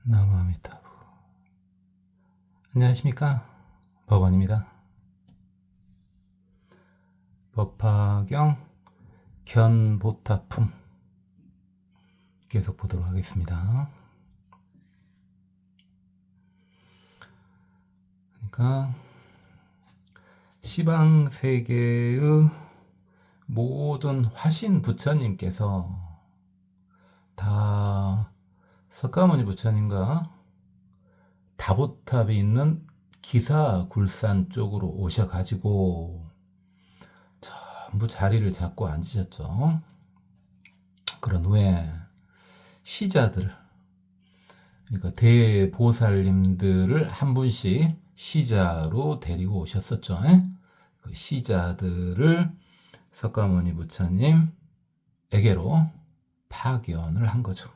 나무아미타부. 안녕하십니까, 법원입니다. 법화경 견보타품 계속 보도록 하겠습니다. 그러니까 시방세계의 모든 화신 부처님께서 다 석가모니 부처님과 다보탑이 있는 기사굴산 쪽으로 오셔가지고 전부 자리를 잡고 앉으셨죠. 그런 후에 시자들, 그러니까 대보살님들을 한 분씩 시자로 데리고 오셨었죠. 그 시자들을 석가모니 부처님에게로 파견을 한 거죠.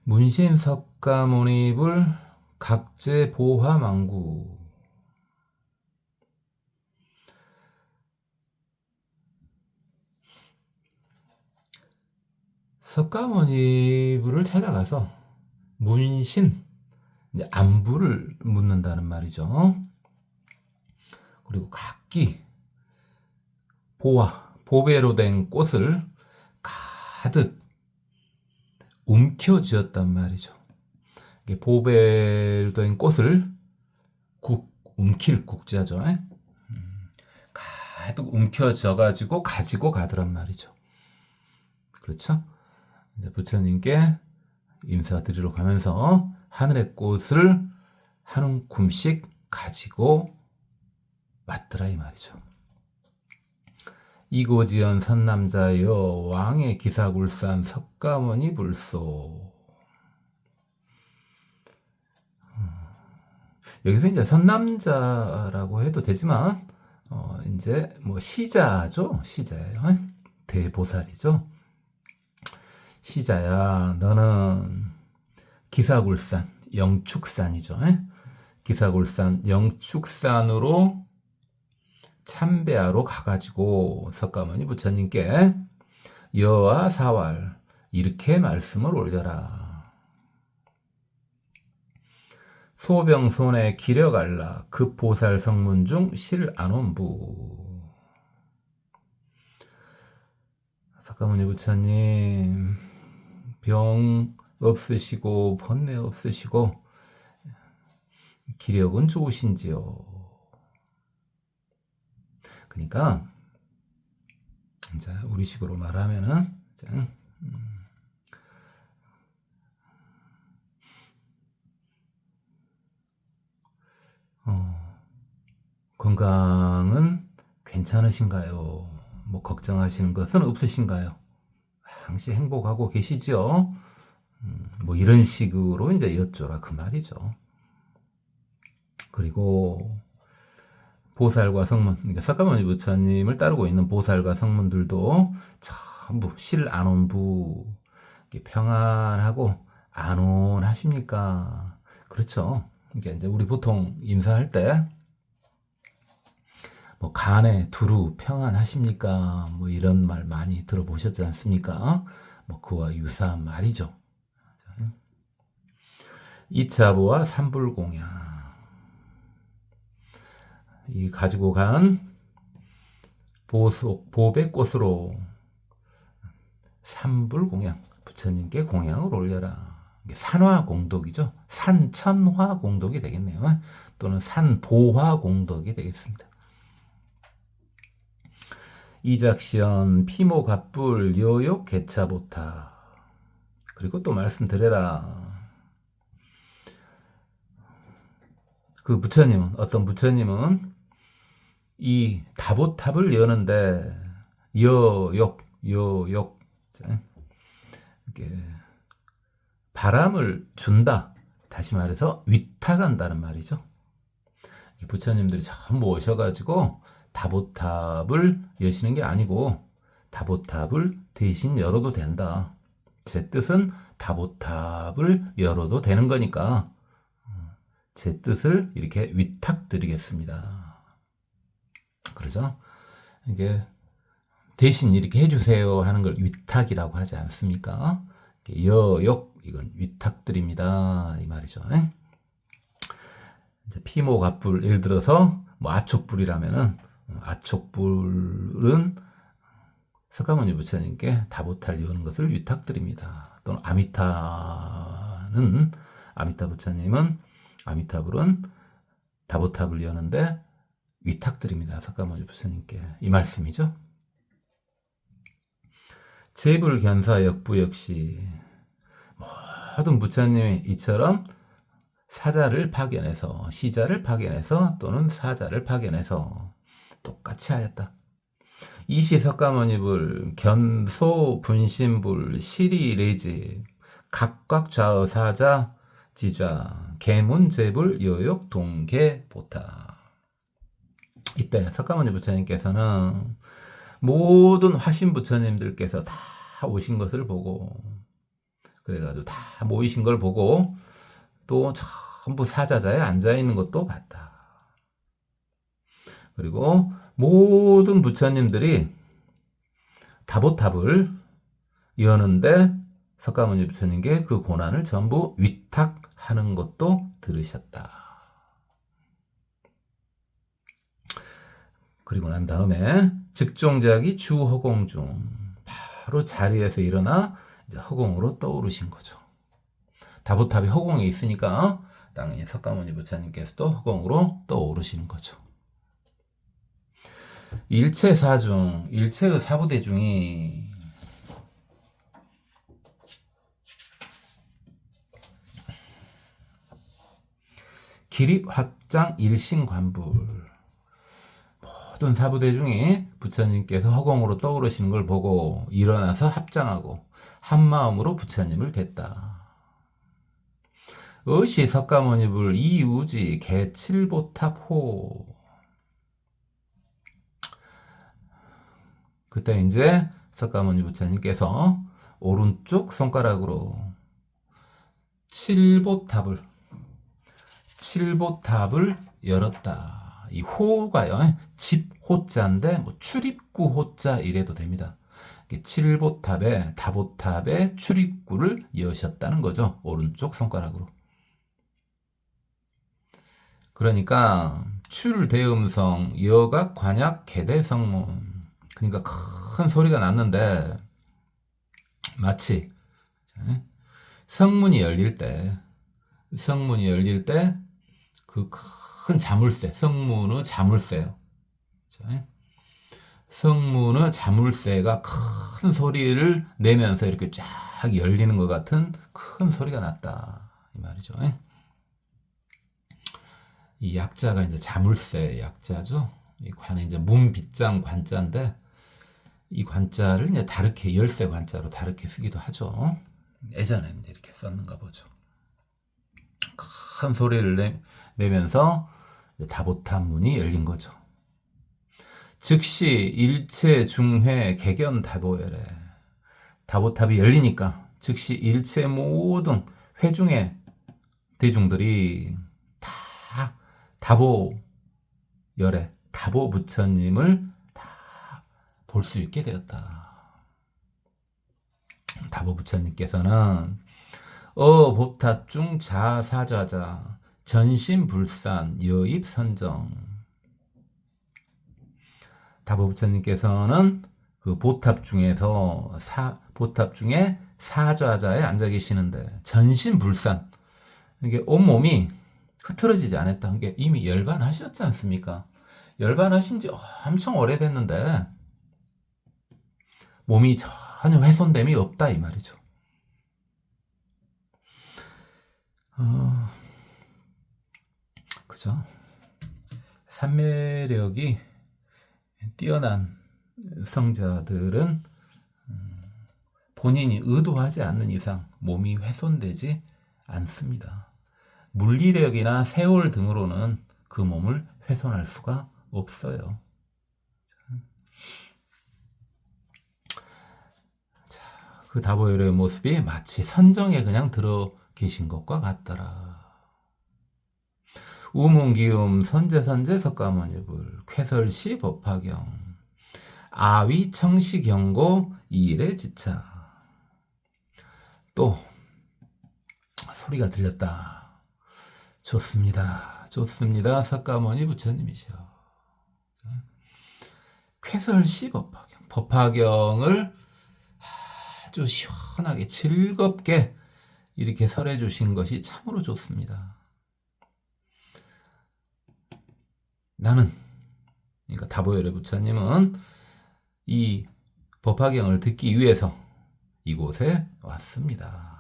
문신 석가모니불 각제 보화망구. 석가모니불을 찾아가서 문신, 이제 안부를 묻는다는 말이죠. 그리고 각기 보화, 보배로 된 꽃을 가득 움켜쥐었단 말이죠. 보배로 된 꽃을 움킬 국자죠. 가득 움켜져가지고 가지고 가더란 말이죠. 그렇죠? 이제 부처님께 인사드리러 가면서 하늘의 꽃을 한 움큼씩 가지고 왔더라 이 말이죠. 이고지연 선남자여 왕의 기사굴산 석가모니 불소. 여기서 이제 선남자라고 해도 되지만 이제 뭐 시자죠. 시자예요. 대보살이죠. 시자야, 너는 기사굴산, 영축산이죠. 기사굴산, 영축산으로 참배하러 가가지고 석가모니 부처님께 여와 사왈 이렇게 말씀을 올려라. 소병손에 기려갈라 급보살 성문 중 실안원부. 석가모니 부처님 병 없으시고 번뇌 없으시고 기력은 좋으신지요. 그러니까 자, 우리식으로 말하면은 건강은 괜찮으신가요? 뭐 걱정하시는 것은 없으신가요? 항시 행복하고 계시죠? 뭐 이런 식으로 이제 여쭤라 그 말이죠. 그리고 보살과 성문, 그러니까 석가모니 부처님을 따르고 있는 보살과 성문들도 전부 실안온부, 평안하고 안온하십니까? 그렇죠. 그러니까 이제 우리 보통 인사할 때 뭐 간에 두루 평안하십니까? 뭐 이런 말 많이 들어보셨지 않습니까? 뭐 그와 유사한 말이죠. 이차보와 삼불공양. 이 가지고 간 보배꽃으로 삼불공양, 부처님께 공양을 올려라. 산화공덕이죠. 산천화공덕이 되겠네요. 또는 산보화공덕이 되겠습니다. 이작시연 피모갑불 여욕 개차보타. 그리고 또 말씀드려라. 그 부처님은, 어떤 부처님은 이 다보탑을 여는데 여욕 이렇게 바람을 준다. 다시 말해서 위탁한다는 말이죠. 부처님들이 전부 오셔가지고 다보탑을 여시는 게 아니고 다보탑을 대신 열어도 된다. 제 뜻은 다보탑을 열어도 되는 거니까 제 뜻을 이렇게 위탁드리겠습니다. 그러죠? 이게 대신 이렇게 해주세요 하는 걸 위탁이라고 하지 않습니까? 여욕 이건 위탁드립니다 이 말이죠. 이제 피모갑불 예를 들어서 뭐 아촉불이라면은 아촉불은 석가모니 부처님께 다보탈 여는 것을 위탁드립니다. 또는 아미타 부처님은 아미타불은 다보탑을 여는데 위탁드립니다. 석가모니 부처님께 이 말씀이죠. 제불견사 역부 역시 모든 부처님이 이처럼 사자를 파견해서 시자를 파견해서 또는 사자를 파견해서 똑같이 하였다. 이시 석가모니불 견소 분신불 시리레지 각각 좌의 사자 지좌 계문제불 여욕 동계 보타. 이때 석가모니 부처님께서는 모든 화신 부처님들께서 다 오신 것을 보고 그래가지고 다 모이신 걸 보고 또 전부 사자자에 앉아있는 것도 봤다. 그리고 모든 부처님들이 다보탑을 여는데 석가모니 부처님께 그 고난을 전부 위탁하는 것도 들으셨다. 그리고 난 다음에 즉종작이 주허공 중 바로 자리에서 일어나 이제 허공으로 떠오르신 거죠. 다보탑이 허공에 있으니까 당연히 석가모니 부처님께서도 허공으로 떠오르시는 거죠. 일체사중, 일체의 사부대 중이 기립합장 일신관불 모든 사부대 중에 부처님께서 허공으로 떠오르시는 걸 보고 일어나서 합장하고 한마음으로 부처님을 뵀다. 의시 석가모니불 이우지 개칠보탑호. 그때 이제 석가모니 부처님께서 오른쪽 손가락으로 칠보탑을 열었다. 이 호가요, 집 호자인데 뭐 출입구 호자 이래도 됩니다. 칠보탑에 다보탑에 출입구를 여셨다는 거죠. 오른쪽 손가락으로. 그러니까 출대음성 여각 관약 개대성문. 그러니까 큰 소리가 났는데 마치 성문이 열릴 때 그 큰 자물쇠, 성문의 자물쇠요. 성문의 자물쇠가 큰 소리를 내면서 이렇게 쫙 열리는 것 같은 큰 소리가 났다 이 말이죠. 이 약자가 이제 자물쇠 약자죠. 이 관에 이제 문빗장 관자인데 이 관자를 이제 다르게 열쇠 관자로 다르게 쓰기도 하죠. 예전에는 이렇게 썼는가 보죠. 큰 소리를 내면서 다보탑 문이 열린 거죠. 즉시 일체 중회 개견 다보열에 다보탑이 열리니까 즉시 일체 모든 회중의 대중들이 다 다보열에 다보 부처님을 다 볼 수 있게 되었다. 다보 부처님께서는 보탑중 자사좌자 전신불산 여입선정. 다보 부처님께서는 그 보탑 중에서 보탑 중에 사좌자에 앉아 계시는데 전신불산, 이게 온몸이 흐트러지지 않았다. 게 이미 열반하셨지 않습니까? 열반하신 지 엄청 오래됐는데 몸이 전혀 훼손됨이 없다 이 말이죠. 그죠? 삼매력이 뛰어난 성자들은 본인이 의도하지 않는 이상 몸이 훼손되지 않습니다. 물리력이나 세월 등으로는 그 몸을 훼손할 수가 없어요. 자, 그 다보열의 모습이 마치 선정에 그냥 들어 계신 것과 같더라. 우문기움 선제선제 석가모니불 쾌설시 법화경 아위 청시 경고 이일에 지차. 또 소리가 들렸다. 좋습니다. 좋습니다. 석가모니 부처님이시여. 쾌설시 법화경. 법화경을 아주 시원하게 즐겁게 이렇게 설해 주신 것이 참으로 좋습니다. 나는, 그러니까 다보열의 부처님은 이 법화경을 듣기 위해서 이곳에 왔습니다.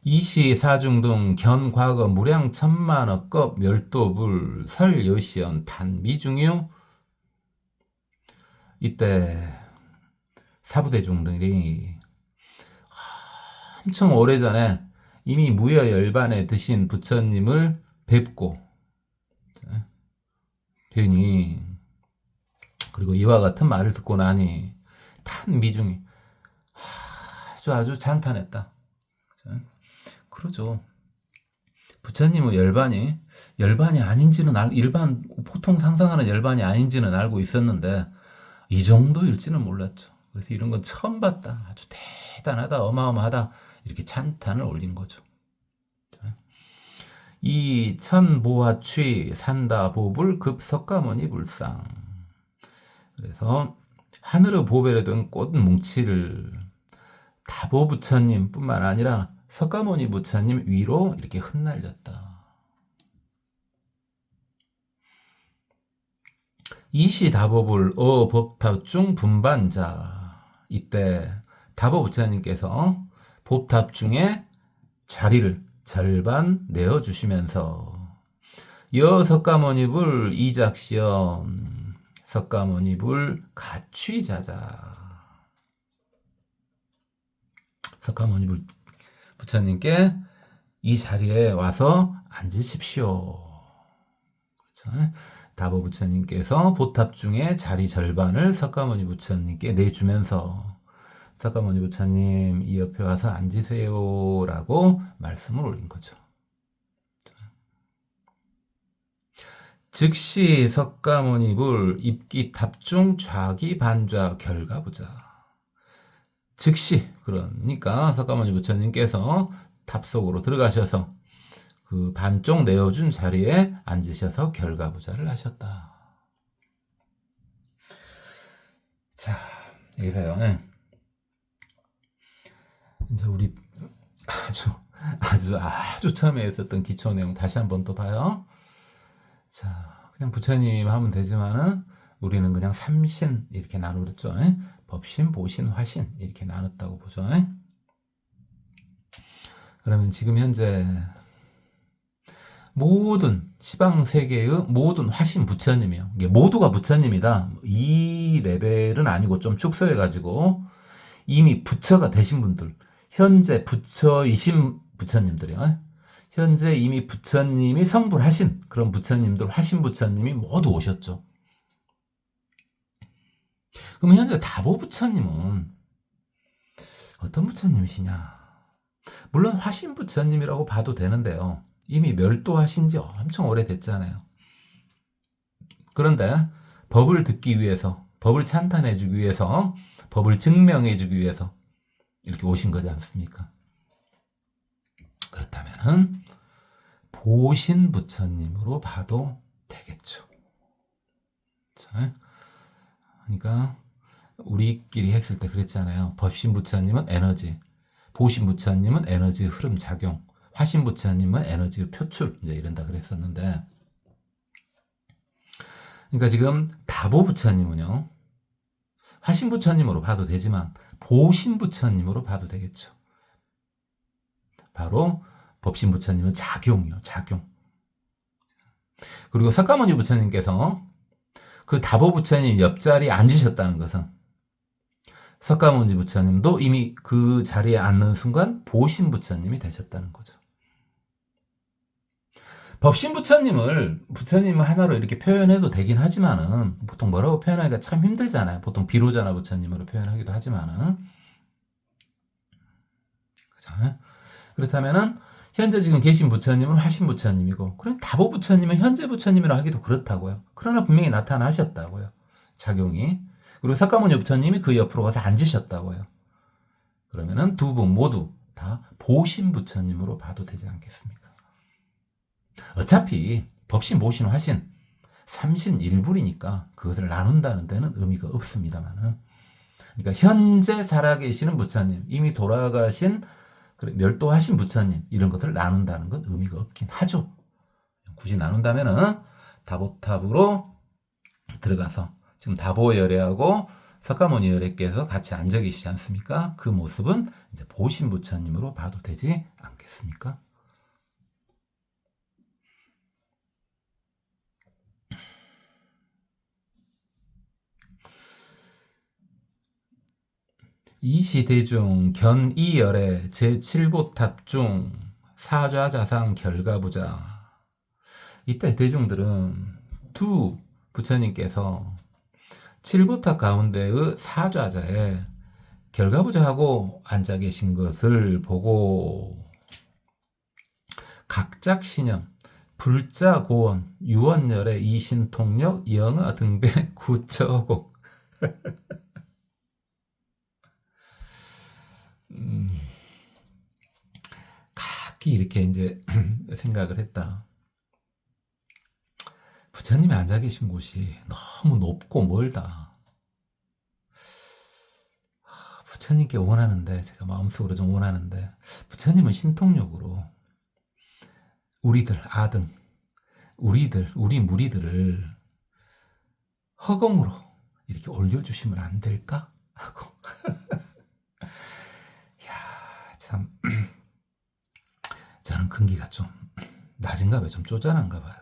이시 사중등 견과거 무량 천만억겁 멸도불 설 여시연 단 미중유. 이때 사부대중들이 엄청 오래전에 이미 무여열반에 드신 부처님을 뵙고 뵈니, 그리고 이와 같은 말을 듣고 나니 탄 미중이 아주 찬탄했다. 그러죠. 부처님의 열반이 아닌지는 일반 보통 상상하는 열반이 아닌지는 알고 있었는데 이 정도일지는 몰랐죠. 그래서 이런 건 처음 봤다. 아주 대단하다, 어마어마하다, 이렇게 찬탄을 올린 거죠. 이 천보화취 산다보불 급석가모니 불상. 그래서 하늘의 보배로 된 꽃 뭉치를 다보 부처님 뿐만 아니라 석가모니 부처님 위로 이렇게 흩날렸다. 이시 다보불 법탑중 분반자. 이때 다보 부처님께서 법탑 중에 자리를 절반 내어주시면서 여 석가모니불 이작시험 석가모니불 가취자자. 석가모니 부처님께 이 자리에 와서 앉으십시오. 그렇죠? 다보 부처님께서 보탑 중에 자리 절반을 석가모니 부처님께 내주면서 석가모니 부처님 이 옆에 와서 앉으세요 라고 말씀을 올린 거죠. 즉시 석가모니불 입기 탑중 좌기 반좌 결가부자. 즉시, 그러니까 석가모니 부처님께서 탑 속으로 들어가셔서 그 반쪽 내어준 자리에 앉으셔서 결가부자를 하셨다. 자, 여기서요. 이제 우리 아주 처음에 했었던 기초 내용 다시 한번 또 봐요. 자, 그냥 부처님 하면 되지만은 우리는 그냥 삼신 이렇게 나누었죠. 법신, 보신, 화신 이렇게 나눴다고 보죠. 그러면 지금 현재 모든 시방 세계의 모든 화신 부처님이요. 이게 모두가 부처님이다. 이 레벨은 아니고 좀 축소해가지고 이미 부처가 되신 분들, 현재 부처이신 부처님들이요. 현재 이미 부처님이 성불하신 그런 부처님들, 화신 부처님이 모두 오셨죠. 그럼 현재 다보 부처님은 어떤 부처님이시냐? 물론 화신 부처님이라고 봐도 되는데요. 이미 멸도하신 지 엄청 오래됐잖아요. 그런데 법을 듣기 위해서, 법을 찬탄해주기 위해서, 법을 증명해주기 위해서 이렇게 오신 거지 않습니까? 그렇다면은 보신 부처님으로 봐도 되겠죠. 자, 그러니까 우리끼리 했을 때 그랬잖아요. 법신 부처님은 에너지, 보신 부처님은 에너지 흐름 작용, 화신 부처님은 에너지 표출, 이제 이런다 그랬었는데, 그러니까 지금 다보 부처님은요, 화신 부처님으로 봐도 되지만 보신 부처님으로 봐도 되겠죠. 바로 법신 부처님은 작용이요, 작용. 그리고 석가모니 부처님께서 그 다보 부처님 옆자리에 앉으셨다는 것은 석가모니 부처님도 이미 그 자리에 앉는 순간 보신 부처님이 되셨다는 거죠. 법신 부처님을 부처님 하나로 이렇게 표현해도 되긴 하지만은 보통 뭐라고 표현하기가 참 힘들잖아요. 보통 비로자나 부처님으로 표현하기도 하지만은, 그렇죠? 그렇다면은 현재 지금 계신 부처님은 화신 부처님이고, 그럼 다보 부처님은 현재 부처님이라 하기도 그렇다고요. 그러나 분명히 나타나셨다고요. 작용이. 그리고 석가모니 부처님이 그 옆으로 가서 앉으셨다고요. 그러면은 두 분 모두 다 보신 부처님으로 봐도 되지 않겠습니까? 어차피 법신, 보신, 화신, 삼신 일불이니까 그것을 나눈다는 데는 의미가 없습니다만은, 그러니까 현재 살아계시는 부처님, 이미 돌아가신 멸도하신 부처님, 이런 것을 나눈다는 건 의미가 없긴 하죠. 굳이 나눈다면은 다보탑으로 들어가서 지금 다보열애하고 석가모니 열애께서 같이 앉아 계시지 않습니까? 그 모습은 이제 보신 부처님으로 봐도 되지 않겠습니까? 이시대중 견이열애 제7보탑 중 사좌자상 결가부자. 이때 대중들은 두 부처님께서 7보탑 가운데의 사좌자에 결가부자하고 앉아 계신 것을 보고 각작신형, 불자고원, 유원열애, 이신통력, 영아 등배, 구처고. 각기 이렇게 이제 생각을 했다. 부처님이 앉아 계신 곳이 너무 높고 멀다. 부처님께 원하는데, 제가 마음속으로 좀 원하는데, 부처님은 신통력으로 우리들, 아등, 우리 무리들을 허공으로 이렇게 올려주시면 안 될까? 하고. 이야, 참. 저는 근기가 좀 낮은가 봐요. 좀 쪼잔한가 봐요.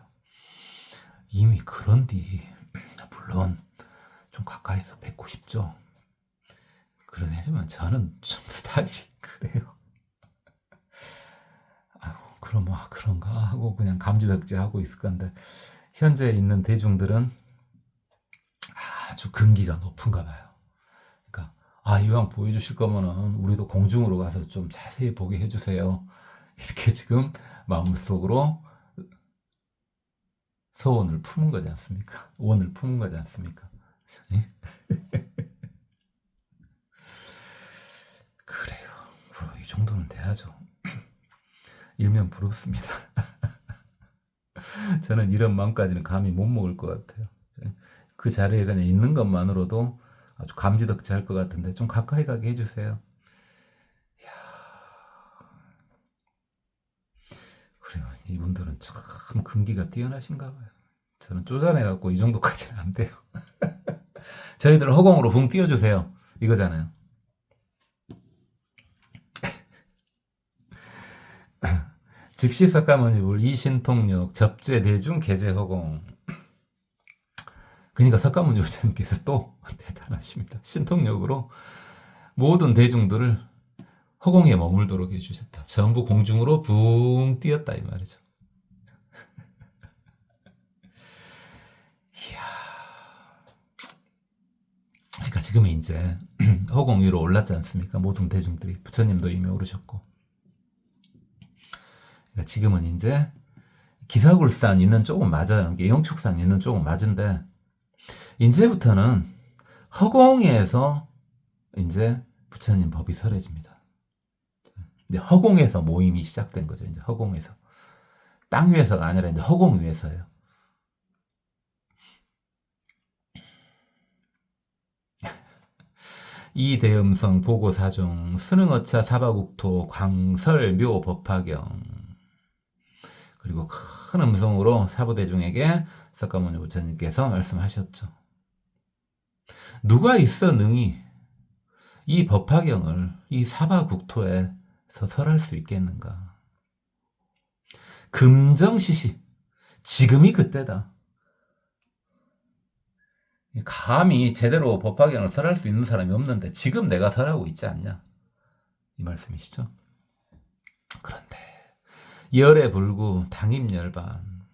이미 그런디, 물론 좀 가까이서 뵙고 싶죠. 그러긴 하지만 저는 좀 스타일이 그래요. 그럼 뭐 그런가 하고 그냥 감지덕지하고 있을 건데, 현재 있는 대중들은 아주 근기가 높은가 봐요. 그러니까 이왕 보여주실 거면은 우리도 공중으로 가서 좀 자세히 보게 해주세요. 이렇게 지금 마음속으로 소원을 품은 거지 않습니까? 원을 품은 거지 않습니까? 그래요. 이 정도는 돼야죠. 일면 부럽습니다. 저는 이런 마음까지는 감히 못 먹을 것 같아요. 그 자리에 그냥 있는 것만으로도 아주 감지덕지 할 것 같은데 좀 가까이 가게 해주세요. 이야. 그래요. 이분들은 참 근기가 뛰어나신가 봐요. 저는 쪼잔해갖고 이 정도까지는 안 돼요. 저희들 허공으로 붕 띄워주세요. 이거잖아요. 즉시 석가모니불 이신통력 접제 대중 개제 허공. 그러니까 석가모니 부처님께서 또 대단하십니다. 신통력으로 모든 대중들을 허공에 머물도록 해주셨다. 전부 공중으로 붕 띄었다 이 말이죠. 이야. 그러니까 지금은 이제 허공 위로 올랐지 않습니까? 모든 대중들이. 부처님도 이미 오르셨고. 그러니까 지금은 이제 기사굴산 있는 쪽은 맞아요. 영축산 있는 쪽은 맞은데, 이제부터는 허공에서 이제 부처님 법이 설해집니다. 이제 허공에서 모임이 시작된 거죠. 이제 허공에서. 땅 위에서가 아니라 이제 허공 위에서예요. 이대음성 보고사중 수능어차 사바국토 광설묘 법화경. 그리고 큰 음성으로 사부대중에게 석가모니 부처님께서 말씀하셨죠. 누가 있어 능히 이 법화경을 이 사바국토에서 설할 수 있겠는가? 금정시시, 지금이 그때다. 감히 제대로 법화경을 설할 수 있는 사람이 없는데 지금 내가 설하고 있지 않냐? 이 말씀이시죠. 그런데 열애 불구 당임열반,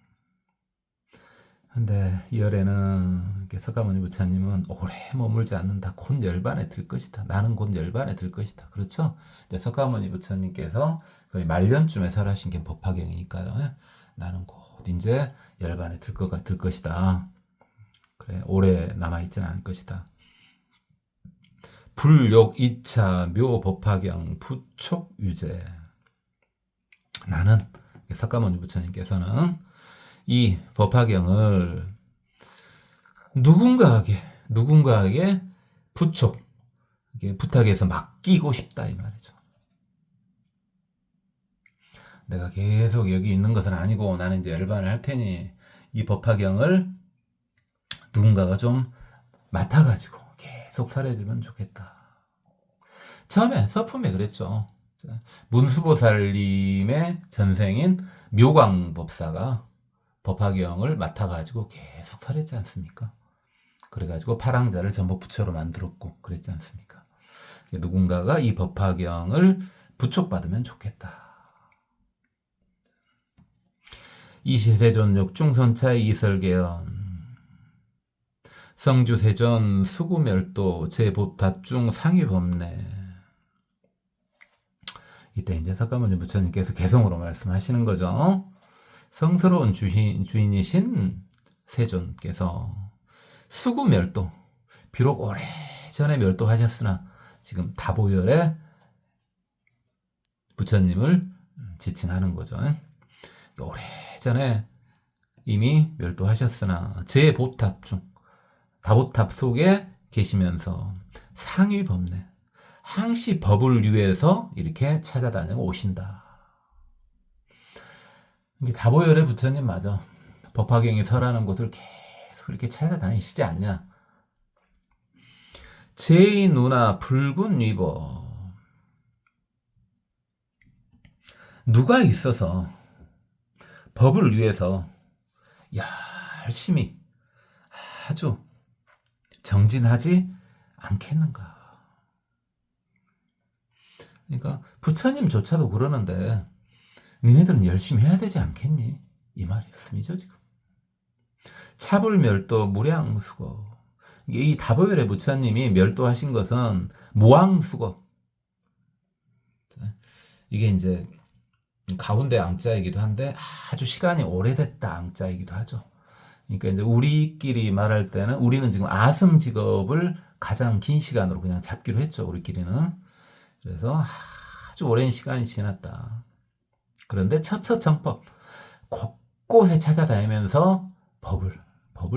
근데 이열에는 석가모니 부처님은 오래 머물지 않는다. 곧 열반에 들 것이다. 나는 곧 열반에 들 것이다. 그렇죠? 이제 석가모니 부처님께서 거의 말년쯤에 설하신 게 법화경이니까요. 예? 나는 곧 이제 열반에 들 것이다. 그래, 오래 남아있지는 않을 것이다. 불욕 2차 묘 법화경 부촉 유제. 나는 석가모니 부처님께서는 이 법화경을 누군가에게 부촉, 부탁해서 맡기고 싶다 이 말이죠. 내가 계속 여기 있는 것은 아니고 나는 이제 열반을 할 테니 이 법화경을 누군가가 좀 맡아가지고 계속 설해주면 좋겠다. 처음에 서품에 그랬죠. 문수보살님의 전생인 묘광법사가 법화경을 맡아가지고 계속 설했지 않습니까? 그래가지고 파랑자를 전부 부처로 만들었고 그랬지 않습니까? 누군가가 이 법화경을 부촉받으면 좋겠다. 이시세존 역중선차의 이설계연 성주세존 수구멸도 제보타중 상위법례. 이때 이제 석가모니 부처님께서 개성으로 말씀하시는 거죠. 성스러운 주인이신 세존께서 수구멸도, 비록 오래전에 멸도하셨으나 지금 다보열의 부처님을 지칭하는 거죠. 오래전에 이미 멸도하셨으나 제보탑 중 다보탑 속에 계시면서 상위법례, 항시 법을 위해서 이렇게 찾아다니고 오신다. 이게 다보열의 부처님 맞아. 법화경이 설하는 곳을 계속 이렇게 찾아다니시지 않냐. 제이 누나 붉은 위버. 누가 있어서 법을 위해서 열심히 아주 정진하지 않겠는가. 그러니까 부처님조차도 그러는데 니네들은 열심히 해야 되지 않겠니? 이 말씀이죠 지금. 차불멸도 무량수거. 이 다보열의 부처님이 멸도하신 것은 무왕수거. 이게 이제 가운데 앙자이기도 한데 아주 시간이 오래됐다 앙자이기도 하죠. 그러니까 이제 우리끼리 말할 때는 우리는 지금 아승 직업을 가장 긴 시간으로 그냥 잡기로 했죠. 우리끼리는. 그래서 아주 오랜 시간이 지났다. 그런데 처처정법 곳곳에 찾아다니면서 법을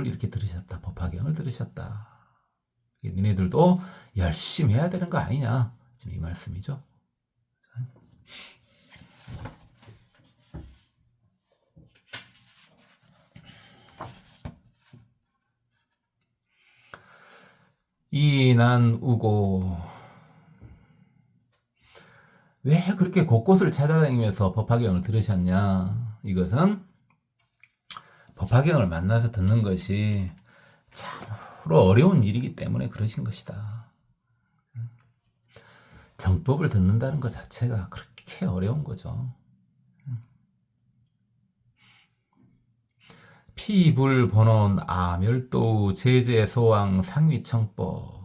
이렇게 들으셨다. 법화경을 들으셨다. 니네들도 열심히 해야 되는 거 아니냐. 지금 이 말씀이죠. 이난우고 왜 그렇게 곳곳을 찾아다니면서 법화경을 들으셨냐? 이것은 법화경을 만나서 듣는 것이 참으로 어려운 일이기 때문에 그러신 것이다. 정법을 듣는다는 것 자체가 그렇게 어려운 거죠. 피불 번원 아멸도 제제소왕 상위청법.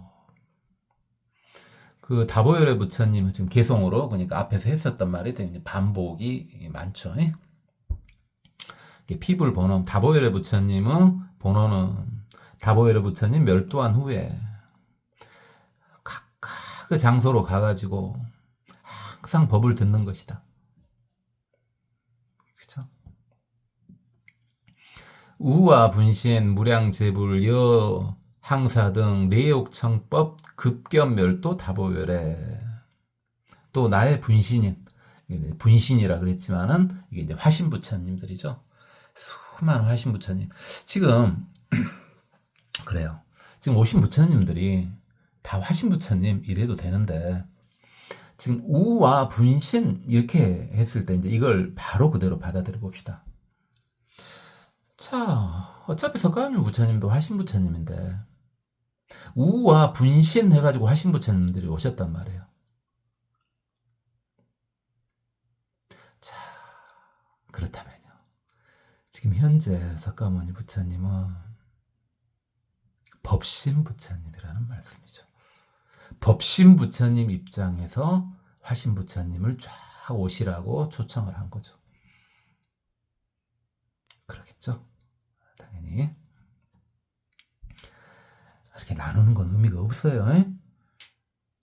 그 다보열의 부처님은 지금 개성으로 그러니까 앞에서 했었던 말이 되게 반복이 많죠. 피불 번원 다보열의 부처님은 번원은 다보열의 부처님 멸도한 후에 각각 그 장소로 가가지고 항상 법을 듣는 것이다. 그렇죠? 우와 분신 무량제불 여 항사 등 내욕청법 급견멸도 다보열에 또 나의 분신이라 그랬지만은 이게 이제 화신부처님들이죠. 수많은 화신부처님. 지금 그래요. 지금 오신 부처님들이 다 화신부처님 이래도 되는데 지금 우와 분신 이렇게 했을 때 이제 이걸 바로 그대로 받아들여 봅시다. 자, 어차피 석가모니 부처님도 화신부처님인데 우와 분신 해가지고 화신부처님들이 오셨단 말이에요. 자, 그렇다면요. 지금 현재 석가모니 부처님은 법신 부처님이라는 말씀이죠. 법신 부처님 입장에서 화신 부처님을 쫙 오시라고 초청을 한 거죠. 그러겠죠? 당연히. 이렇게 나누는 건 의미가 없어요.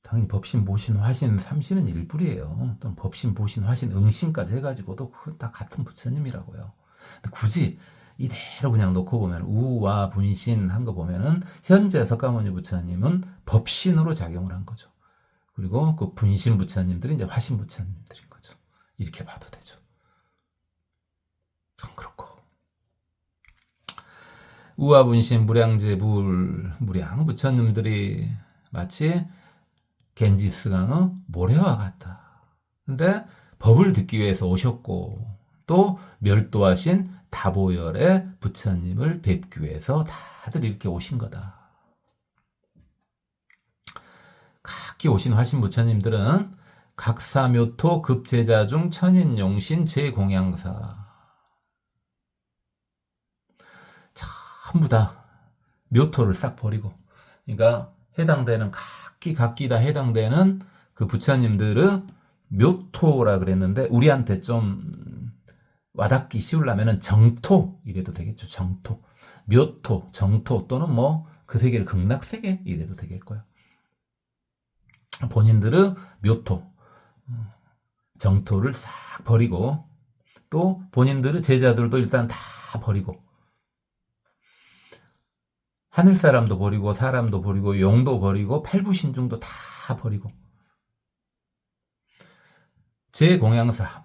당연히 법신, 보신, 화신, 삼신은 일불이에요. 또는 법신, 보신, 화신, 응신까지 해가지고도 그건 다 같은 부처님이라고요. 근데 굳이 이대로 그냥 놓고 보면 우와 분신 한 거 보면은 현재 석가모니 부처님은 법신으로 작용을 한 거죠. 그리고 그 분신 부처님들이 이제 화신 부처님들인 거죠. 이렇게 봐도 되죠. 그렇고 우와 분신 무량제 무량 부처님들이 마치 겐지스강의 모래와 같다. 근데 법을 듣기 위해서 오셨고 또 멸도하신 다보열의 부처님을 뵙기 위해서 다들 이렇게 오신 거다. 각기 오신 화신 부처님들은 각사묘토 급제자 중 천인용신 제공양사 전부 다 묘토를 싹 버리고, 그러니까 해당되는 각기 다 해당되는 그 부처님들의 묘토라 그랬는데 우리한테 좀 와닿기 쉬우려면 정토 이래도 되겠죠. 정토, 묘토, 정토 또는 뭐 그 세계를 극락세계 이래도 되겠고요. 본인들의 묘토, 정토를 싹 버리고 또 본인들의 제자들도 일단 다 버리고 하늘 사람도 버리고 사람도 버리고 용도 버리고 팔부신중도 다 버리고 제 공양사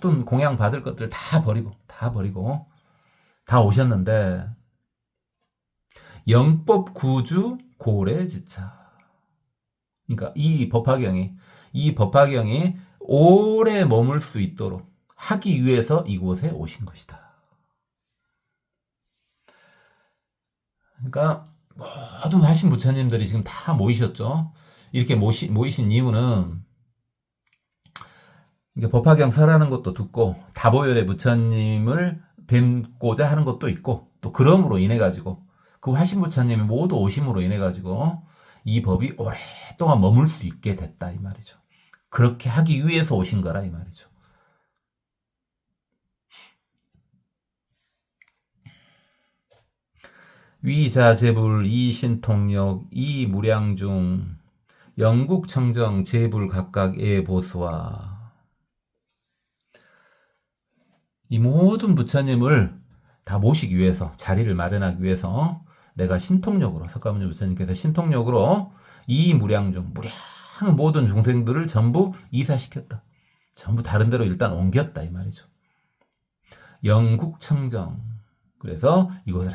모든 공양 받을 것들 다 버리고 다 오셨는데 영법 구주 고래지차, 그러니까 이 법화경이 오래 머물 수 있도록 하기 위해서 이곳에 오신 것이다. 그러니까 모든 화신 부처님들이 지금 다 모이셨죠. 이렇게 모이신 이유는 법화경 설하는 것도 듣고 다보열의 부처님을 뵙고자 하는 것도 있고 또 그럼으로 인해 가지고 그 화신 부처님이 모두 오심으로 인해 가지고 이 법이 오랫동안 머물 수 있게 됐다 이 말이죠. 그렇게 하기 위해서 오신 거라 이 말이죠. 위자재불 이신통력 이무량중 영국청정 재불 각각 예보수와 이 모든 부처님을 다 모시기 위해서 자리를 마련하기 위해서 내가 신통력으로 석가모니 부처님께서 신통력으로 이 무량중 무량한 모든 중생들을 전부 이사시켰다. 전부 다른 데로 일단 옮겼다 이 말이죠. 영국청정, 그래서 이곳을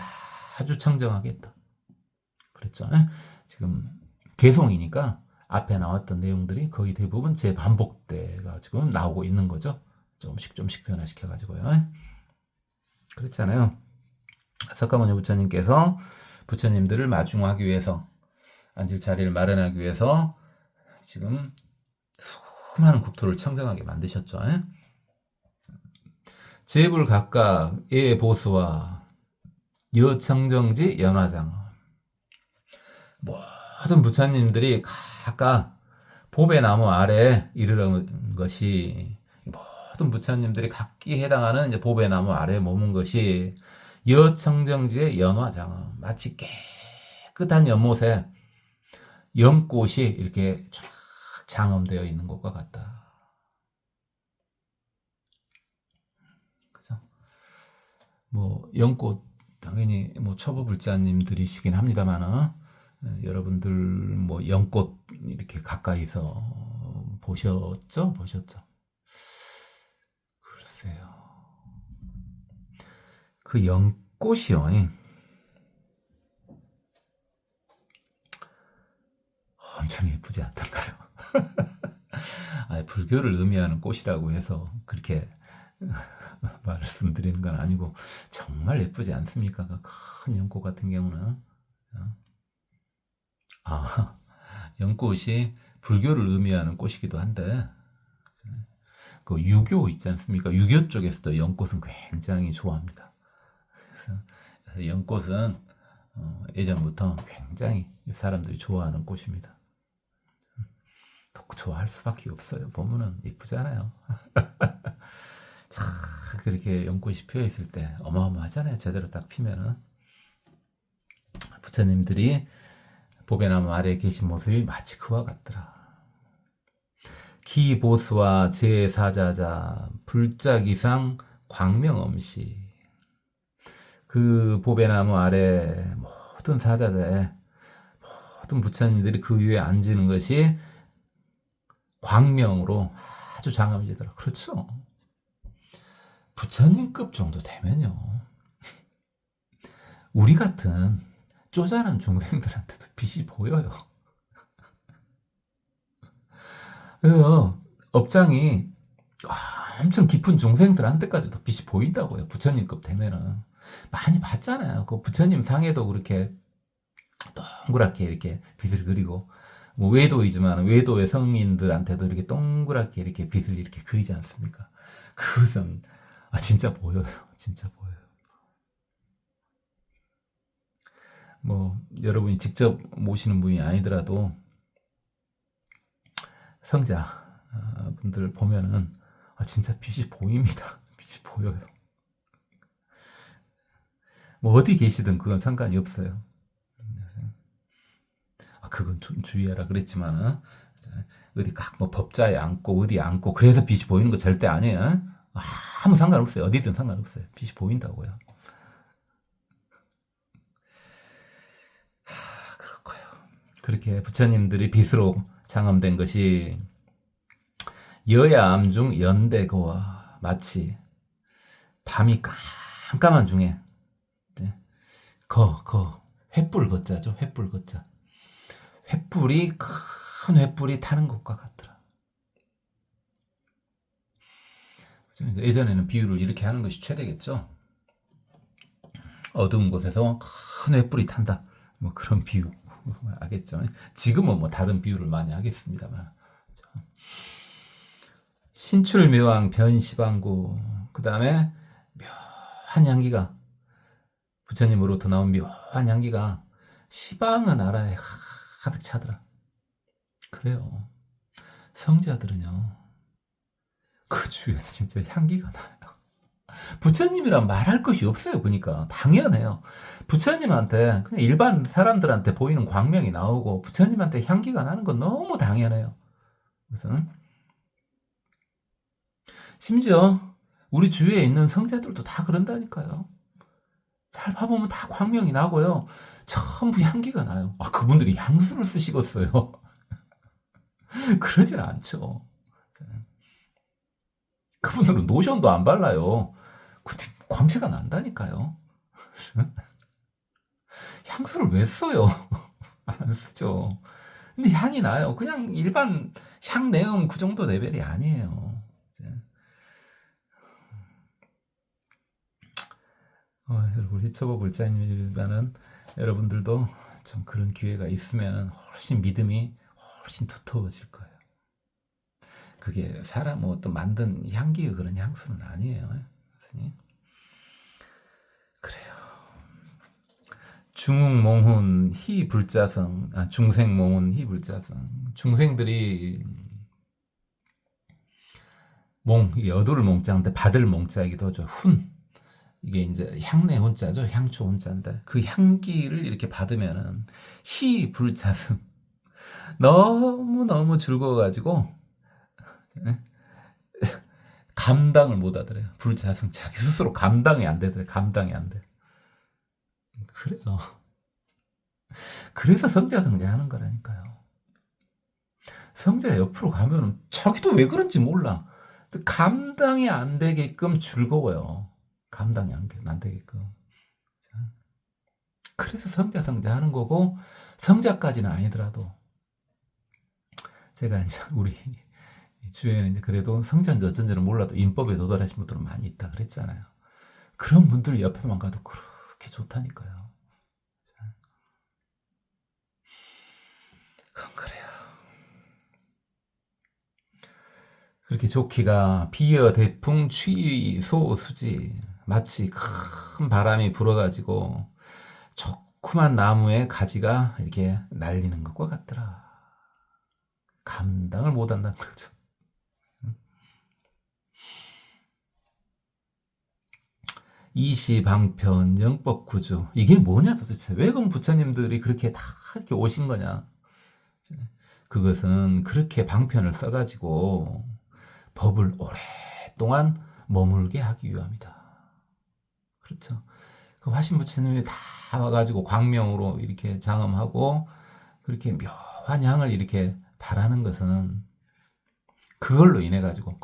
아주 청정하겠다 그랬죠. 지금 개송이니까 앞에 나왔던 내용들이 거의 대부분 재반복돼가 지금 나오고 있는 거죠. 조금씩 변화시켜가지고요. 그랬잖아요. 석가모니 부처님께서 부처님들을 마중하기 위해서 앉을 자리를 마련하기 위해서 지금 수많은 국토를 청정하게 만드셨죠. 재불 각각 예보수와 여청정지 연화장, 모든 부처님들이 각각 보배 나무 아래 이르는 것이, 모든 부처님들이 각기 해당하는 이제 보배 나무 아래 머문 것이 여청정지의 연화장, 마치 깨끗한 연못에 연꽃이 이렇게 쫙 장엄되어 있는 것과 같다. 그죠? 뭐 연꽃 당연히 뭐 초보불자님들이시긴 합니다만은 여러분들 뭐 연꽃 이렇게 가까이서 보셨죠? 글쎄요. 그 연꽃이요. 엄청 예쁘지 않던가요? 불교를 의미하는 꽃이라고 해서 그렇게 말씀드리는 건 아니고 정말 예쁘지 않습니까? 큰 연꽃 같은 경우는. 연꽃이 불교를 의미하는 꽃이기도 한데 그 유교 있지 않습니까? 유교 쪽에서도 연꽃은 굉장히 좋아합니다. 연꽃은 예전부터 굉장히 사람들이 좋아하는 꽃입니다. 좋아할 수밖에 없어요. 보면은 이쁘잖아요. 참 그렇게 연꽃이 피어 있을 때 어마어마하잖아요. 제대로 딱 피면은 부처님들이 보배나무 아래에 계신 모습이 마치 그와 같더라. 기보수와 제사자자 불작이상 광명엄시. 그 보배나무 아래 모든 사자자에 모든 부처님들이 그 위에 앉는 것이 광명으로 아주 장엄해지더라. 그렇죠. 부처님급 정도 되면요. 우리 같은 쪼잔한 중생들한테도 빛이 보여요. 업장이 엄청 깊은 중생들한테까지도 빛이 보인다고요. 부처님급 되면은. 많이 봤잖아요. 그 부처님 상에도 그렇게 동그랗게 이렇게 빛을 그리고, 뭐 외도이지만 외도의 성인들한테도 이렇게 동그랗게 이렇게 빛을 이렇게 그리지 않습니까? 그것은 진짜 보여요. 진짜 보여요. 뭐 여러분이 직접 모시는 분이 아니더라도 성자 분들 보면은 진짜 빛이 보입니다. 빛이 보여요. 뭐 어디 계시든 그건 상관이 없어요. 그건 좀 주의하라 그랬지만 어디 뭐 법자에 앉고 어디 앉고 그래서 빛이 보이는 거 절대 아니에요. 아무 상관없어요. 어디든 상관없어요. 빛이 보인다고요. 그렇고요. 그렇게 부처님들이 빛으로 장엄된 것이 여야암중 연대거와 마치 밤이 깜깜한 중에 횃불 거자죠. 횃불 거자. 횃불이 큰 횃불이 타는 것과 같더라. 예전에는 비유를 이렇게 하는 것이 최대겠죠. 어두운 곳에서 큰 횃불이 탄다. 뭐 그런 비유 알겠죠. 지금은 뭐 다른 비유를 많이 하겠습니다만. 신출묘왕 변시방구. 그 다음에 묘한 향기가 부처님으로부터 나온 묘한 향기가 시방의 나라에 가득 차더라. 그래요. 성자들은요, 그 주위에서 진짜 향기가 나요. 부처님이란 말할 것이 없어요. 그러니까 당연해요. 부처님한테 그냥 일반 사람들한테 보이는 광명이 나오고 부처님한테 향기가 나는 건 너무 당연해요. 그래서 심지어 우리 주위에 있는 성자들도 다 그런다니까요. 잘 봐보면 다 광명이 나고요. 전부 향기가 나요. 그분들이 향수를 쓰시겠어요. 그러진 않죠. 그분들은 노션도 안 발라요. 광채가 난다니까요. 향수를 왜 써요? 안 쓰죠. 근데 향이 나요. 그냥 일반 향 내음 그 정도 레벨이 아니에요. 우리 초보 불자님이라는 여러분들도 좀 그런 기회가 있으면 훨씬 믿음이 훨씬 두터워질 거예요. 그게 사람 어떤 만든 향기의 그런 향수는 아니에요. 그래요. 중웅몽훈 희불자성, 중생몽훈 희불자성. 중생들이 이게 어두를 몽자인데 받을 몽자이기도 하죠. 이게 이제 향내 혼자죠. 향초 혼자인데 그 향기를 이렇게 받으면은 희불자성. 너무너무 즐거워가지고 감당을 못 하더래요. 불자성 자기 스스로 감당이 안 되더래요. 감당이 안 돼. 그래서 성자 하는 거라니까요. 성자 옆으로 가면은 자기도 왜 그런지 몰라. 감당이 안 되게끔 즐거워요. 감당이 안 되게끔. 그래서 성자 하는 거고, 성자까지는 아니더라도 제가 이제 우리 주위에는 이제 그래도 성자인지 어쩐지는 몰라도 인법에 도달하신 분들은 많이 있다 그랬잖아요. 그런 분들 옆에만 가도 그렇게 좋다니까요. 그래요. 그렇게 좋기가 비여 대풍 취소 수지. 마치 큰 바람이 불어가지고 조그만 나무의 가지가 이렇게 날리는 것과 같더라. 감당을 못한다는 거죠. 이시방편 영법구주, 이게 뭐냐 도대체? 왜 그럼 부처님들이 그렇게 다 이렇게 오신 거냐? 그것은 그렇게 방편을 써가지고 법을 오랫동안 머물게 하기 위함이다. 그렇죠. 그 화신 부처님이 다 와가지고 광명으로 이렇게 장엄하고 그렇게 묘한 향을 이렇게 바라는 것은 그걸로 인해 가지고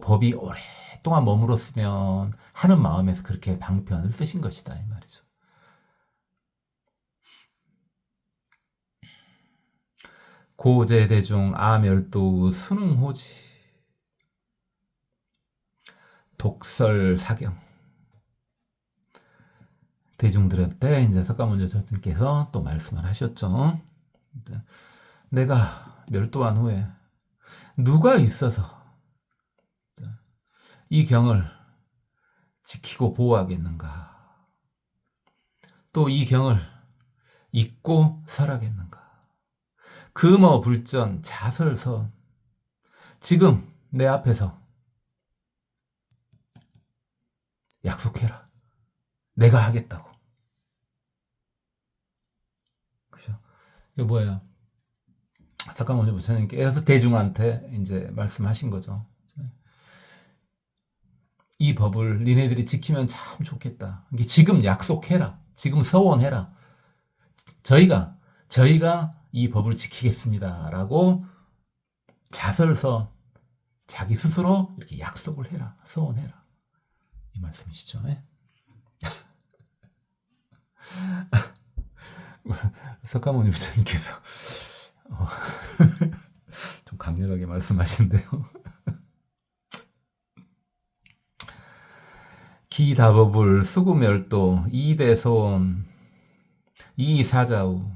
법이 오랫동안 머물었으면 하는 마음에서 그렇게 방편을 쓰신 것이다 이 말이죠. 고제대중 아멸도 순응호지 독설사경, 대중들한테 이제 석가모니 스님께서 또 말씀을 하셨죠. 내가 멸도한 후에 누가 있어서 이 경을 지키고 보호하겠는가? 또 이 경을 잊고 설하겠는가? 금어 불전 자설선, 지금 내 앞에서 약속해라. 내가 하겠다고. 그죠? 이거 뭐예요? 석가모니 부처님께서 대중한테 이제 말씀하신 거죠. 이 법을 니네들이 지키면 참 좋겠다. 지금 약속해라. 지금 서원해라. 저희가 이 법을 지키겠습니다라고 자설서 자기 스스로 이렇게 약속을 해라. 서원해라. 이 말씀이시죠. 예? 석가모니 부처님께서 좀 강렬하게 말씀하신대요. 기다법을 수구멸도 이대소원 이사자우,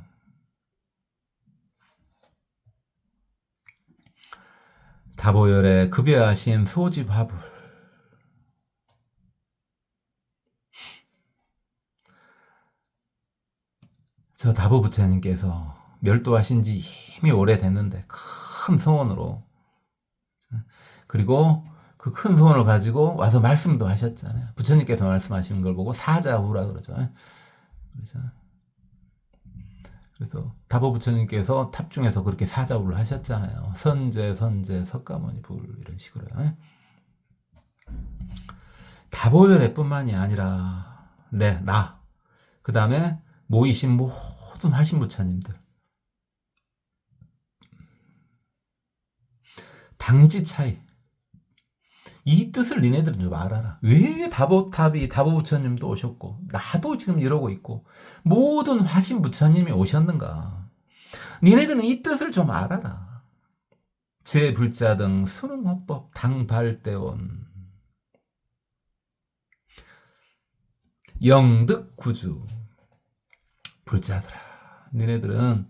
다보열에 급여하신 소집화불, 저 다보 부처님께서 멸도하신 지 이미 오래됐는데 큰 소원으로, 그리고 그 큰 소원을 가지고 와서 말씀도 하셨잖아요. 부처님께서 말씀하시는 걸 보고 사자후라 그러죠. 그래서 다보 부처님께서 탑중에서 그렇게 사자후를 하셨잖아요. 선제 석가모니 불, 이런 식으로요. 다보열애뿐만이 아니라 그 다음에 모이신 모든 화신 부처님들, 당지 차이, 이 뜻을 니네들은 좀 알아라. 왜 다보 부처님도 오셨고 나도 지금 이러고 있고 모든 화신 부처님이 오셨는가? 니네들은 이 뜻을 좀 알아라. 제불자 등 수능화법 당발대원 영득구주, 불자들아, 니네들은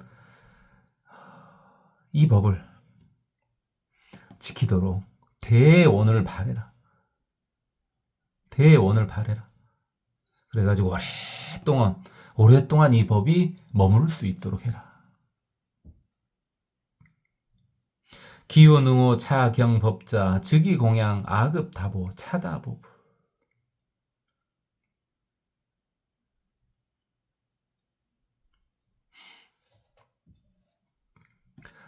이 법을 지키도록 대원을 바래라. 그래가지고 오랫동안 이 법이 머무를 수 있도록 해라. 기원응호 차경법자 즉위공양 아급다보 차다보부,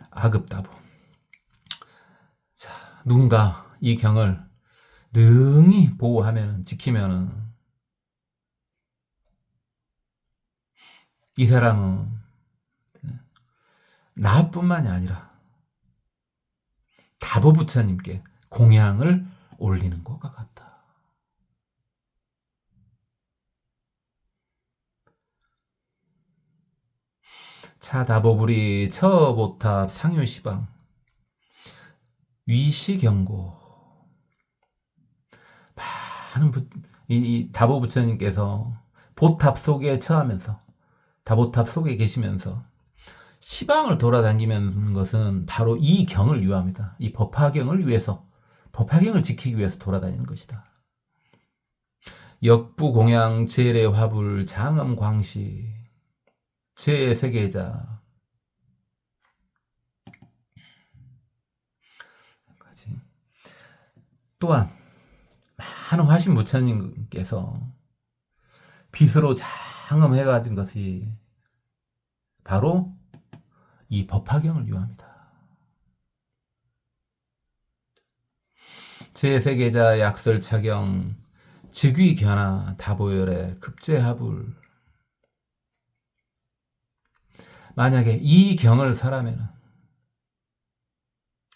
아급다보. 자, 누군가 이 경을 능히 지키면은 이 사람은 나뿐만이 아니라 다보 부처님께 공양을 올리는 것과 같다. 차다보불이 처보탑 상유시방 위시경고, 많은 이 다보 부처님께서 보탑 속에 다보탑 속에 계시면서 시방을 돌아다니는 것은 바로 이 경을 위함이다. 이 법화경을 지키기 위해서 돌아다니는 것이다. 역부공양 제례화불 장엄광시 제세계자 또한 많은 화신 부처님께서 빛으로 장엄해가진 것이 바로 이 법화경을 유합니다. 제세계자 약설차경 즉위견화 다보열의 급제하불. 만약에 이 경을 설하면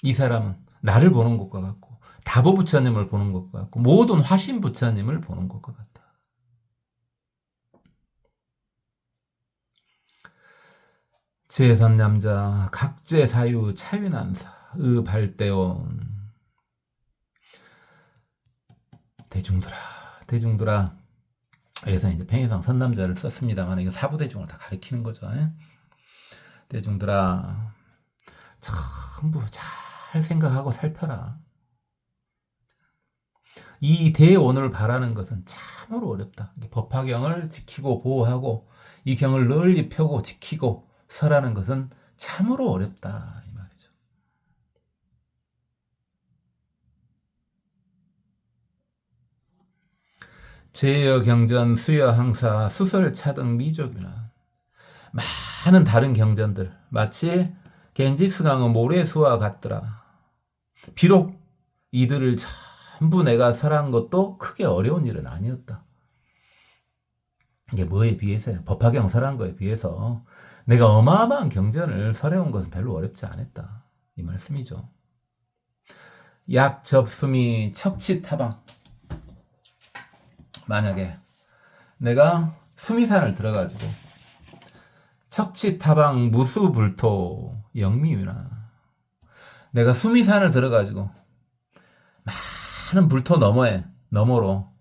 이 사람은 나를 보는 것과 같고 다보 부처님을 보는 것과 같고 모든 화신 부처님을 보는 것과 같다. 제선남자 각제사유 차윤한사 의발대온. 대중들아 여기서 이제 팽이상 선남자를 썼습니다만 이거 사부대중을 다 가리키는 거죠. 대중들아 전부 잘 생각하고 살펴라. 이 대원을 바라는 것은 참으로 어렵다. 법화경을 지키고 보호하고 이 경을 널리 펴고 지키고 설하는 것은 참으로 어렵다 이 말이죠. 제여 경전 수여 항사 수설 차등 미족이나 많은 다른 경전들 마치 겐지스강의 모래수와 같더라. 비록 이들을 전부 내가 설한 것도 크게 어려운 일은 아니었다. 이게 뭐에 비해서요? 법화경 설한 거에 비해서 내가 어마어마한 경전을 설해온 것은 별로 어렵지 않았다. 이 말씀이죠. 약접수미 척치타방. 만약에 내가 수미산을 들어가지고 척치타방 무수불토 영미유나 내가 수미산을 들어가지고 많은 불토 너머로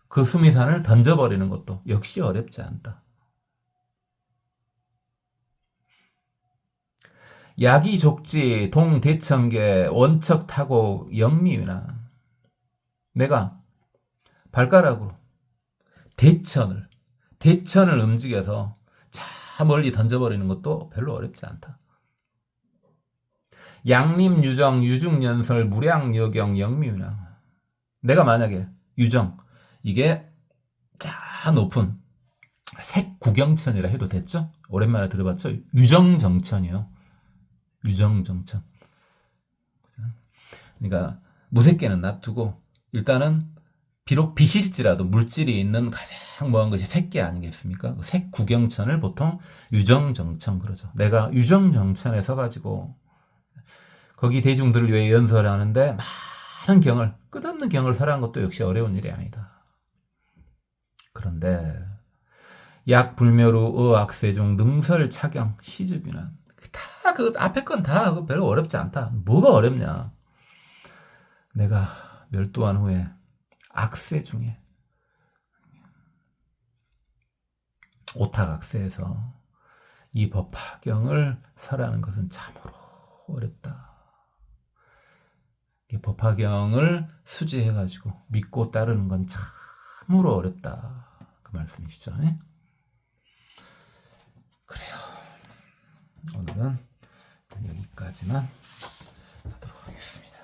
그 수미산을 던져버리는 것도 역시 어렵지 않다. 야기족지 동대천계 원척타고 영미유나 내가 발가락으로 대천을 움직여서 저 멀리 던져버리는 것도 별로 어렵지 않다. 양림유정 유중연설 무량여경 영미유나 내가 만약에 유정 이게 자 높은 색구경천이라 해도 됐죠? 오랜만에 들어봤죠? 유정정천이요. 유정정천. 그러니까 무색계는 놔두고 일단은 비록 빛일지라도 물질이 있는 가장 뭐한 것이 색계 아니겠습니까? 색구경천을 보통 유정정천 그러죠. 내가 유정정천에 서가지고 거기 대중들을 위해 연설을 하는데 많은 경을 끝없는 경을 설한 것도 역시 어려운 일이 아니다. 그런데 약불묘루 어악세중 능설차경 시즈균한 다 그 앞에 건 다 별로 어렵지 않다. 뭐가 어렵냐? 내가 멸도한 후에 악세 중에 오탁악세에서 이 법화경을 설하는 것은 참으로 어렵다. 이 법화경을 수지해가지고 믿고 따르는 건 참으로 어렵다. 그 말씀이시죠. 그래요. 오늘은 여기까지만 하도록 하겠습니다.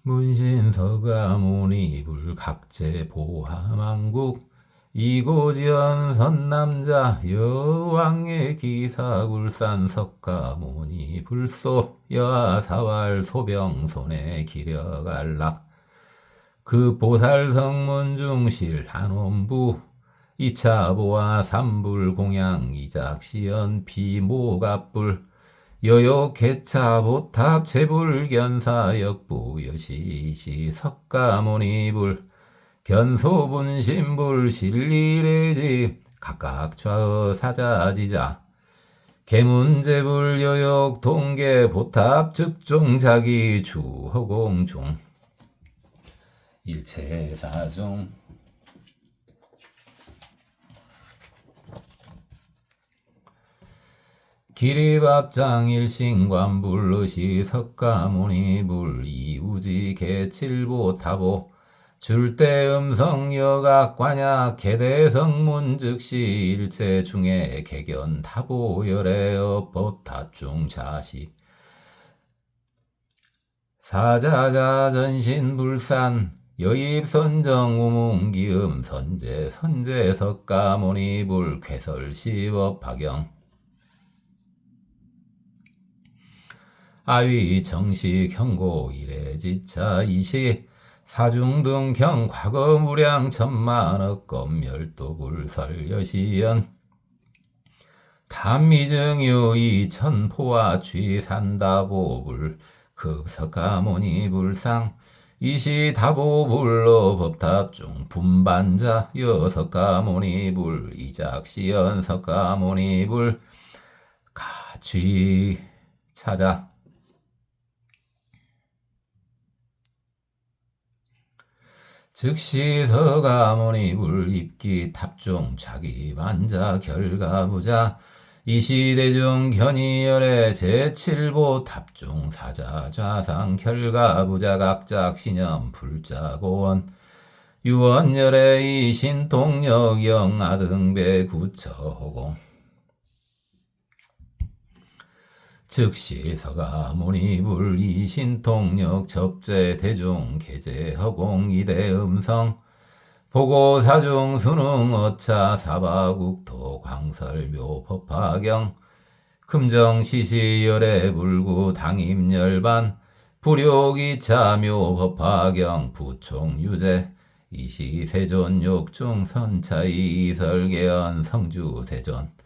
문신서가모니 불각제보하망국 이고지연 선남자 여왕의 기사굴산 석가모니 불소 여사왈 소병손에 기려갈락 그 보살성문중실 한원부 이차보와 삼불공양 이작시연 비모갑불 여요 개차보탑 재불견사역부 여시시 석가모니불 견소분신불 실리레지 각각 좌어 사자지자 개문제불 여역 동계 보탑 즉종자기 주허공중 일체사중 기리밥장 일신관불 의시 석가모니불 이우지 개칠보 타보 줄대음성 여각관약 개대성문 즉시 일체 중에 개견 타보 열애 업법 타중 자시 사자자 전신불산 여입선정 우문기음 선제 석가모니불 괴설시법 박영 아위 정식 형고 이래지차 이시 사중등 경 과거 무량 천만억 검멸도 불설 여시연 탐미증유 이천포와 취산다보불 급석가모니 불상 이시다보불로 법탑중 분반자 여석가모니불 이작시연 석가모니불 가취 찾아 즉시 서가모니불 입기 탑중 자기 반자 결가부자 이시대중 견이열의 제7보 탑중 사자 좌상 결가부자 각작 신념 불자고원 유원열의 이신동력 영아등배 구처호공 즉시 서가모니불 이신통력 접제 대중 개제허공 이대음성 보고사중 수능 어차 사바국토 광설묘 법화경 금정시시 열애 불구 당임열반 불욕이차묘 법화경 부총유제 이시세존 욕중 선차이 이설계연 성주세존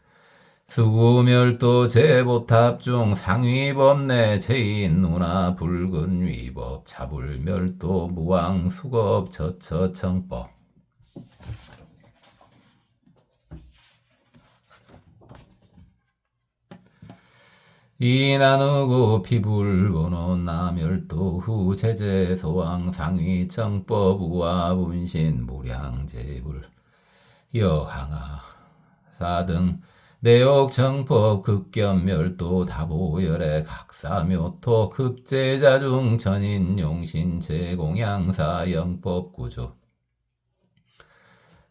수구멸도 제보탑중 상위법내 제인 누나 붉은 위법 자불멸도 무왕수겁 저처청법 이나누고 피불번호 나멸도 후 제제 소왕 상위 정법 우와 분신 무량제불 여항아 사등 내욕 정법 극견멸도 다보열의 각사묘토 급제자중 전인 용신 제공양사 영법 구조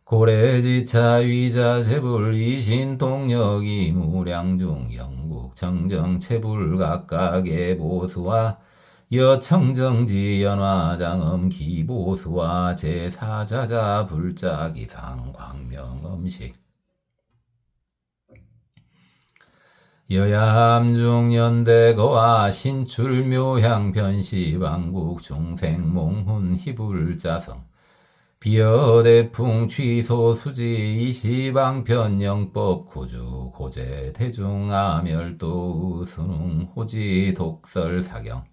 고래지차 위자 제불 이신 동력이 무량중 영국 정정 체불 각각의 보수와 여청정지 연화장음 기보수와 제사자자 불자기상 광명음식 여야함중 연대거와 신출묘향 변시방국 중생몽훈 희불자성 비여대풍 취소 수지 이시방편 영법 구주 고제 대중아멸도 수능 호지 독설 사경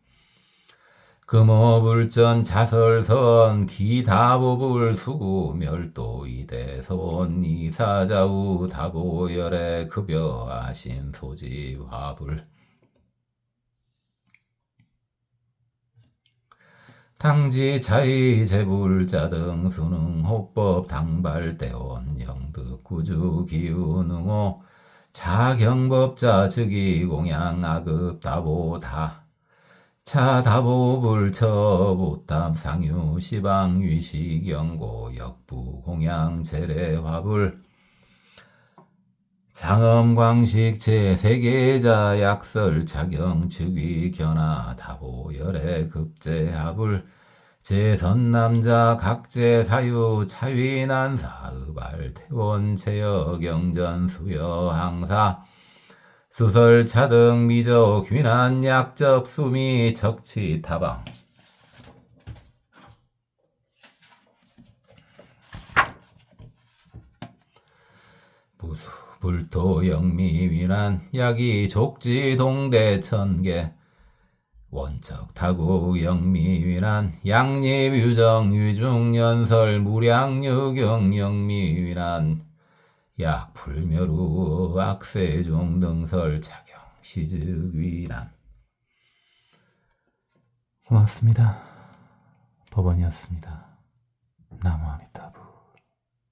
금어불전 자설선 기다보불 수구 멸도 이대선 이사자우 다보열의 급여 아신 소지 화불 당지 차이 제불자 등 수능 호법 당발대원 영득 구주 기운응호 자경법자 즉위 공양 아급 다보다 차다보불 처보담 상유 시방 위시경고 역부 공양 제례화불 장엄광식 제세계자 약설 자경 즉위 견하 다보열의 급제하불 제선남자 각제 사유 차위난사 의발 태원 제여경전 수여 항사 수설 차등 미저 귀난 약접 수미 적치 타방 부수 불토 영미 위난 약이 족지 동대 천개 원척 타국 영미 위난 양립 유정 유중 연설 무량 유경 영미 위난 약 불멸우 악세종 등설 자경 시즉 위난 고맙습니다. 법원이었습니다. 나무아미타불